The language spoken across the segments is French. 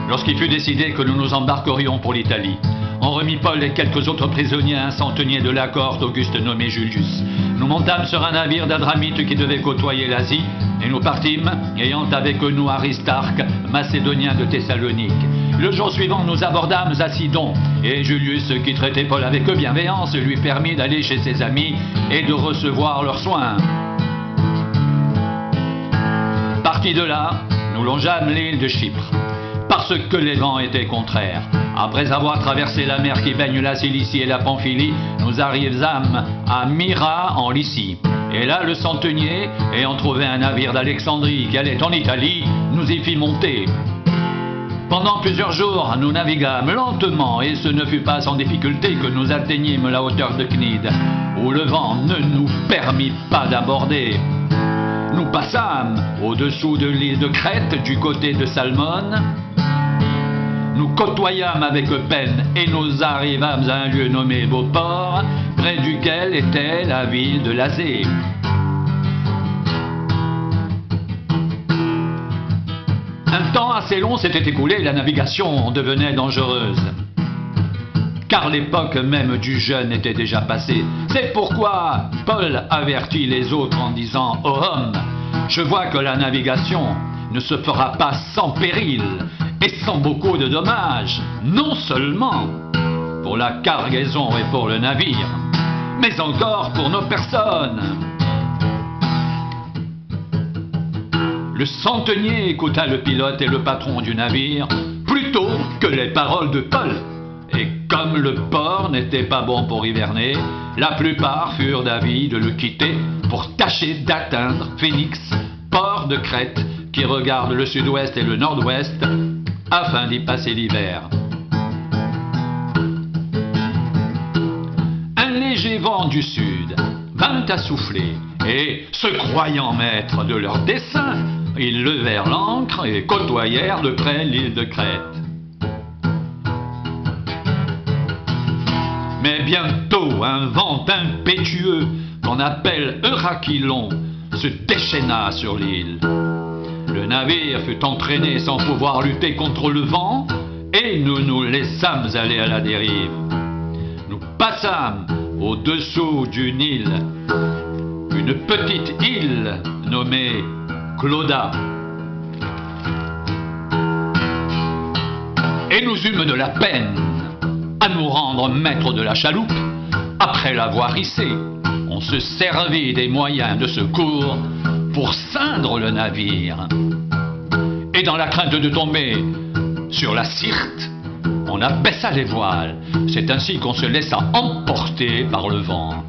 Lorsqu'il fut décidé que nous nous embarquerions pour l'Italie, on remit Paul et quelques autres prisonniers à un centenier de la cohorte auguste nommé Julius. Nous montâmes sur un navire d'Adramite qui devait côtoyer l'Asie, et nous partîmes, ayant avec nous Aristarque, macédonien de Thessalonique. Le jour suivant, nous abordâmes à Sidon, et Julius, qui traitait Paul avec bienveillance, lui permit d'aller chez ses amis et de recevoir leurs soins. Partis de là, nous longeâmes l'île de Chypre, parce que les vents étaient contraires. Après avoir traversé la mer qui baigne la Cilicie et la Pamphylie, nous arrivâmes à Myra en Lycie. Et là, le centenier, ayant trouvé un navire d'Alexandrie qui allait en Italie, nous y fit monter. Pendant plusieurs jours, nous naviguâmes lentement, et ce ne fut pas sans difficulté que nous atteignîmes la hauteur de Cnide, où le vent ne nous permit pas d'aborder. Nous passâmes au-dessous de l'île de Crète, du côté de Salmone. Nous côtoyâmes avec peine et nous arrivâmes à un lieu nommé Beauport, près duquel était la ville de Lazée. Un temps assez long s'était écoulé et la navigation devenait dangereuse, car l'époque même du jeûne était déjà passée. C'est pourquoi Paul avertit les autres en disant « Ô hommes, je vois que la navigation ne se fera pas sans péril et sans beaucoup de dommages, non seulement pour la cargaison et pour le navire, mais encore pour nos personnes. » Le centenier écouta le pilote et le patron du navire plutôt que les paroles de Paul. Et comme le port n'était pas bon pour hiverner, la plupart furent d'avis de le quitter pour tâcher d'atteindre Phénix, port de Crète, qui regarde le sud-ouest et le nord-ouest, afin d'y passer l'hiver. Un léger vent du sud vint à souffler, et, se croyant maîtres de leur dessein, ils levèrent l'ancre et côtoyèrent de près l'île de Crète. Mais bientôt, un vent impétueux, qu'on appelle Eurachylon, se déchaîna sur l'île. Le navire fut entraîné sans pouvoir lutter contre le vent, et nous nous laissâmes aller à la dérive. Nous passâmes au-dessous d'une île, une petite île nommée Clauda. Et nous eûmes de la peine à nous rendre maîtres de la chaloupe. Après l'avoir hissée, on se servit des moyens de secours pour ceindre le navire. Et dans la crainte de tomber sur la Syrte, on abaissa les voiles. C'est ainsi qu'on se laissa emporter par le vent.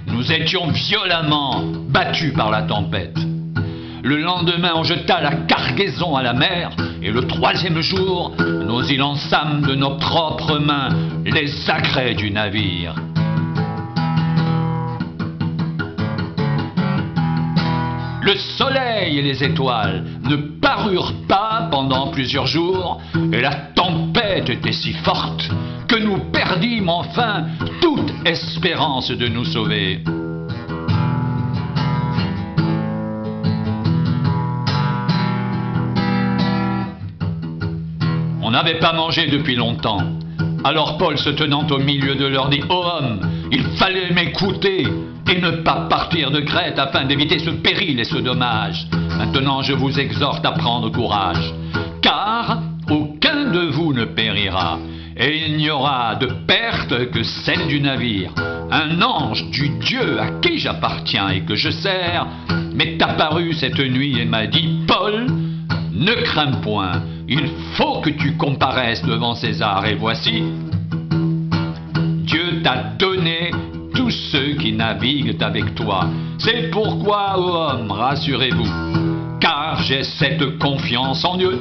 Nous étions violemment battus par la tempête. Le lendemain, on jeta la cargaison à la mer, et le troisième jour, nous y lançâmes de nos propres mains les agrès du navire. Le soleil et les étoiles ne parurent pas pendant plusieurs jours, et la tempête était si forte que nous perdîmes enfin toute espérance de nous sauver. On n'avait pas mangé depuis longtemps. Alors Paul, se tenant au milieu de leur, dit « Ô homme, il fallait m'écouter et ne pas partir de Crète afin d'éviter ce péril et ce dommage. Maintenant je vous exhorte à prendre courage, car aucun de vous ne périra, et il n'y aura de perte que celle du navire. Un ange du Dieu à qui j'appartiens et que je sers m'est apparu cette nuit et m'a dit « Paul, ne crains point, il faut que tu comparaisses devant César, et voici, Dieu t'a donné tous ceux qui naviguent avec toi. C'est pourquoi, ô homme, rassurez-vous, car j'ai cette confiance en Dieu,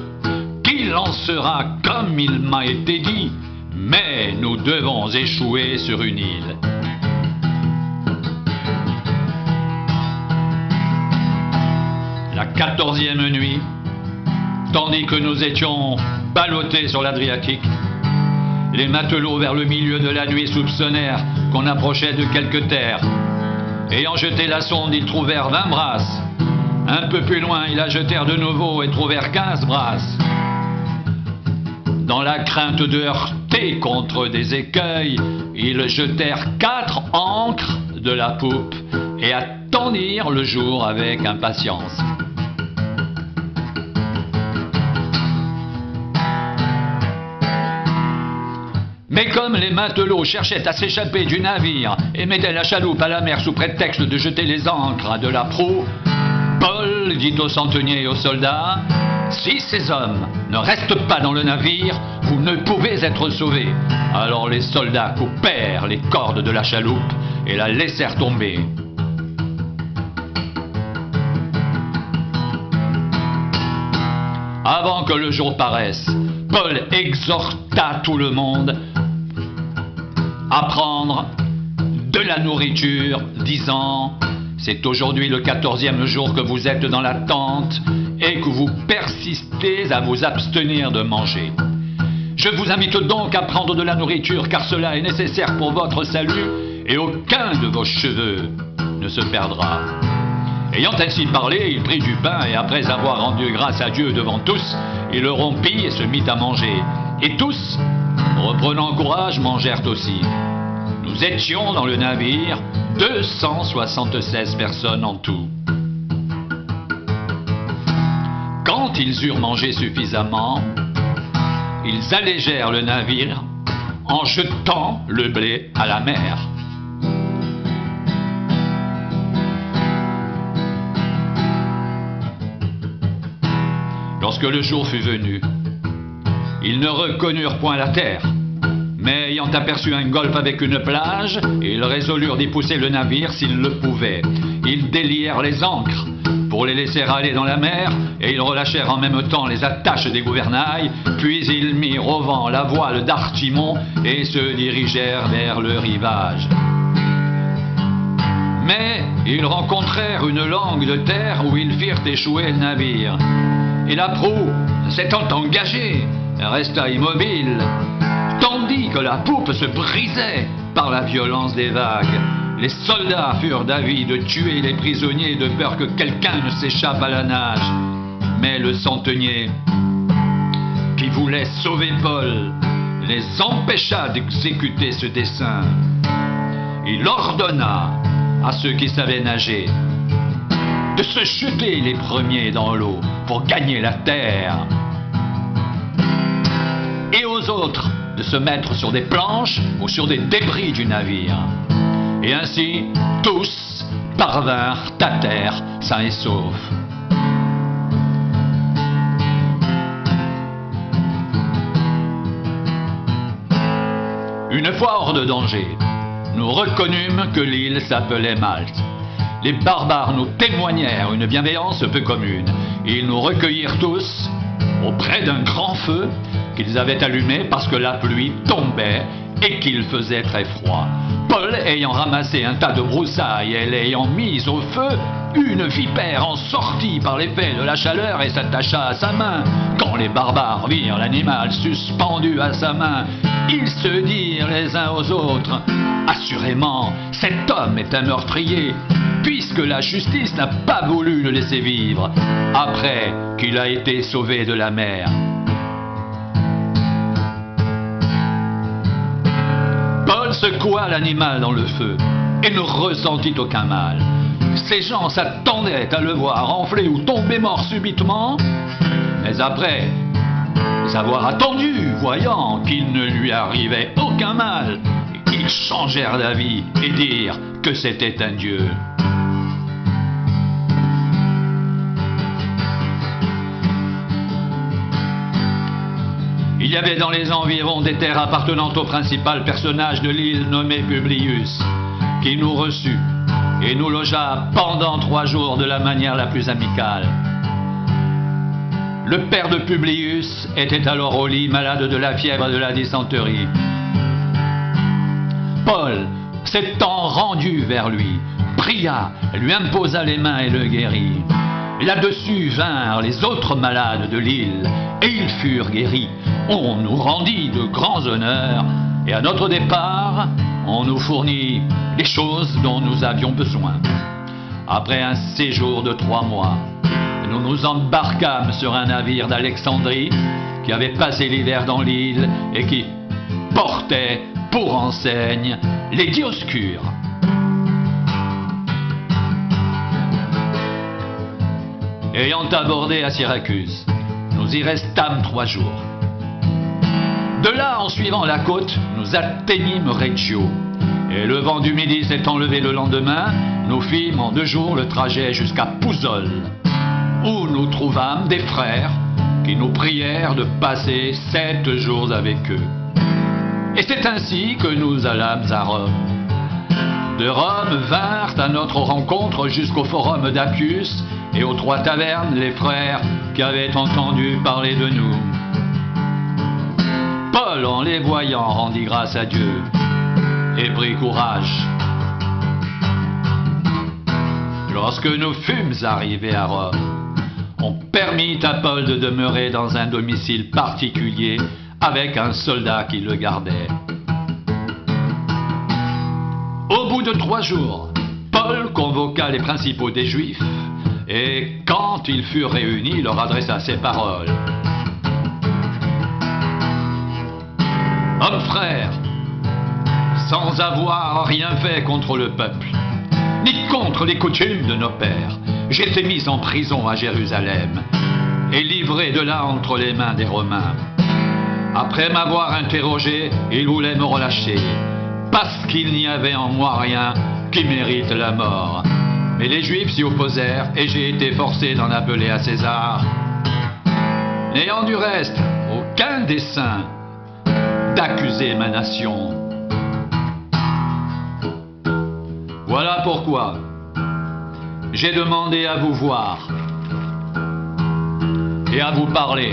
qu'il en sera comme il m'a été dit, mais nous devons échouer sur une île. » La 14e nuit, tandis que nous étions ballottés sur l'Adriatique, les matelots vers le milieu de la nuit soupçonnèrent qu'on approchait de quelque terre. Ayant jeté la sonde, ils trouvèrent 20 brasses, Un peu plus loin, ils la jetèrent de nouveau et trouvèrent 15 brasses. Dans la crainte de heurter contre des écueils, ils jetèrent 4 ancres de la poupe et attendirent le jour avec impatience. Mais comme les matelots cherchaient à s'échapper du navire et mettaient la chaloupe à la mer sous prétexte de jeter les ancres de la proue, Paul dit aux centeniers et aux soldats: « Si ces hommes ne restent pas dans le navire, vous ne pouvez être sauvés. » Alors les soldats coupèrent les cordes de la chaloupe et la laissèrent tomber. Avant que le jour paraisse, Paul exhorta tout le monde à prendre de la nourriture, disant: « C'est aujourd'hui le 14e jour que vous êtes dans la tente et que vous persistez à vous abstenir de manger. Je vous invite donc à prendre de la nourriture, car cela est nécessaire pour votre salut, et aucun de vos cheveux ne se perdra. » Ayant ainsi parlé, il prit du pain et après avoir rendu grâce à Dieu devant tous, il le rompit et se mit à manger. Et tous, reprenant courage, mangèrent aussi. Nous étions dans le navire 276 personnes en tout. Quand ils eurent mangé suffisamment, ils allégèrent le navire en jetant le blé à la mer. Lorsque le jour fut venu, ils ne reconnurent point la terre, mais ayant aperçu un golfe avec une plage, ils résolurent d'y pousser le navire s'ils le pouvaient. Ils délièrent les ancres pour les laisser aller dans la mer, et ils relâchèrent en même temps les attaches des gouvernails, puis ils mirent au vent la voile d'Archimon et se dirigèrent vers le rivage. Mais ils rencontrèrent une langue de terre où ils firent échouer le navire. Et la proue, s'étant engagée, resta immobile, tandis que la poupe se brisait par la violence des vagues. Les soldats furent d'avis de tuer les prisonniers de peur que quelqu'un ne s'échappe à la nage. Mais le centenier, qui voulait sauver Paul, les empêcha d'exécuter ce dessein. Il ordonna à ceux qui savaient nager de se jeter les premiers dans l'eau pour gagner la terre, et aux autres de se mettre sur des planches ou sur des débris du navire. Et ainsi, tous parvinrent à terre sains et saufs. Une fois hors de danger, nous reconnûmes que l'île s'appelait Malte. Les barbares nous témoignèrent une bienveillance peu commune. Ils nous recueillirent tous auprès d'un grand feu qu'ils avaient allumé parce que la pluie tombait et qu'il faisait très froid. Paul, ayant ramassé un tas de broussailles et l'ayant mise au feu, une vipère en sortit par l'effet de la chaleur et s'attacha à sa main. Quand les barbares virent l'animal suspendu à sa main, ils se dirent les uns aux autres: « Assurément, cet homme est un meurtrier, puisque la justice n'a pas voulu le laisser vivre, après qu'il a été sauvé de la mer. » Paul secoua l'animal dans le feu et ne ressentit aucun mal. Ces gens s'attendaient à le voir enfler ou tomber mort subitement, mais après avoir attendu, voyant qu'il ne lui arrivait aucun mal, ils changèrent d'avis et dirent que c'était un dieu. Il y avait dans les environs des terres appartenant au principal personnage de l'île nommé Publius, qui nous reçut et nous logea pendant 3 jours de la manière la plus amicale. Le père de Publius était alors au lit, malade de la fièvre et de la dysenterie. Paul, s'étant rendu vers lui, pria, lui imposa les mains et le guérit. Là-dessus vinrent les autres malades de l'île, et ils furent guéris. On nous rendit de grands honneurs, et à notre départ, on nous fournit les choses dont nous avions besoin. Après un séjour de 3 mois, nous nous embarquâmes sur un navire d'Alexandrie qui avait passé l'hiver dans l'île et qui portait pour enseigne les Dioscures. Ayant abordé à Syracuse, nous y restâmes 3 jours. De là, en suivant la côte, nous atteignîmes Reggio. Et le vent du midi s'étant levé le lendemain, nous fîmes en 2 jours le trajet jusqu'à Pouzol, où nous trouvâmes des frères qui nous prièrent de passer 7 jours avec eux. Et c'est ainsi que nous allâmes à Rome. De Rome vinrent à notre rencontre jusqu'au forum d'Appius et aux 3 tavernes les frères qui avaient entendu parler de nous. Paul, en les voyant, rendit grâce à Dieu et prit courage. Lorsque nous fûmes arrivés à Rome, on permit à Paul de demeurer dans un domicile particulier avec un soldat qui le gardait. Au bout de 3 jours, Paul convoqua les principaux des Juifs et, quand ils furent réunis, leur adressa ces paroles. « Hommes frères, sans avoir rien fait contre le peuple, ni contre les coutumes de nos pères, j'étais mis en prison à Jérusalem et livré de là entre les mains des Romains. Après m'avoir interrogé, ils voulaient me relâcher, parce qu'il n'y avait en moi rien qui mérite la mort. Mais les Juifs s'y opposèrent et j'ai été forcé d'en appeler à César, n'ayant du reste aucun dessein d'accuser ma nation. Voilà pourquoi j'ai demandé à vous voir et à vous parler,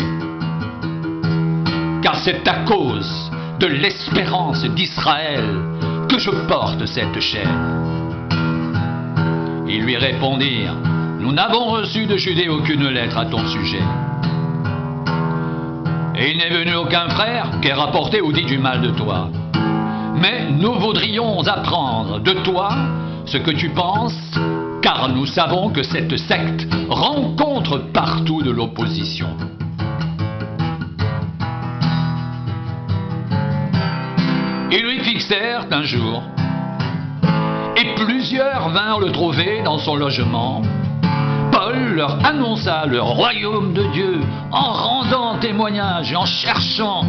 car c'est à cause de l'espérance d'Israël que je porte cette chaîne. » Ils lui répondirent, « Nous n'avons reçu de Judée aucune lettre à ton sujet. Et il n'est venu aucun frère qui ait rapporté ou dit du mal de toi. Mais nous voudrions apprendre de toi ce que tu penses, car nous savons que cette secte rencontre partout de l'opposition. » Ils lui fixèrent un jour, et plusieurs vinrent le trouver dans son logement. Paul leur annonça le royaume de Dieu en rendant témoignage et en cherchant,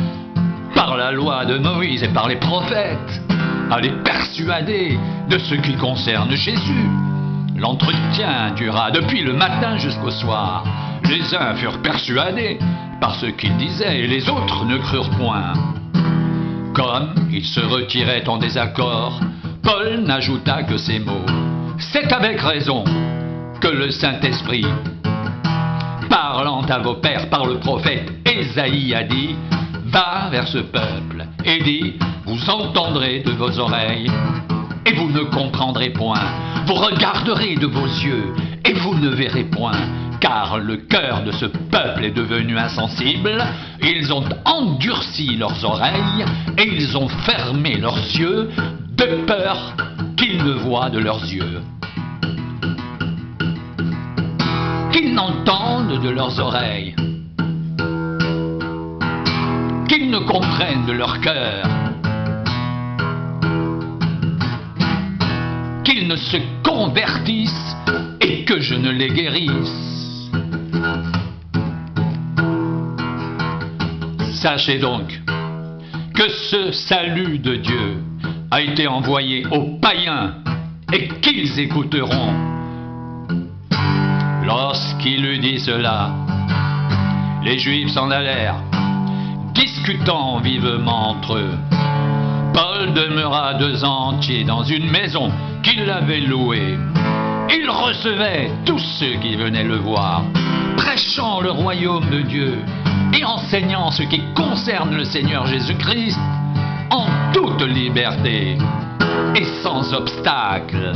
par la loi de Moïse et par les prophètes, à les persuader de ce qui concerne Jésus. L'entretien dura depuis le matin jusqu'au soir. Les uns furent persuadés par ce qu'il disait et les autres ne crurent point. Comme ils se retiraient en désaccord, Paul n'ajouta que ces mots. « C'est avec raison que le Saint-Esprit, parlant à vos pères par le prophète Ésaïe, a dit, « Va vers ce peuple et dis, vous entendrez de vos oreilles et vous ne comprendrez point. Vous regarderez de vos yeux et vous ne verrez point. Car le cœur de ce peuple est devenu insensible, ils ont endurci leurs oreilles et ils ont fermé leurs yeux de peur qu'ils ne voient de leurs yeux, qu'ils n'entendent de leurs oreilles, qu'ils ne comprennent de leur cœur, qu'ils ne se convertissent et que je ne les guérisse. » Sachez donc que ce salut de Dieu a été envoyé aux païens et qu'ils écouteront. Lorsqu'il eut dit cela, les Juifs s'en allèrent, discutant vivement entre eux. Paul demeura 2 ans entiers dans une maison qu'il avait louée. Il recevait tous ceux qui venaient le voir, prêchant le royaume de Dieu et enseignant ce qui concerne le Seigneur Jésus-Christ en toute liberté et sans obstacle.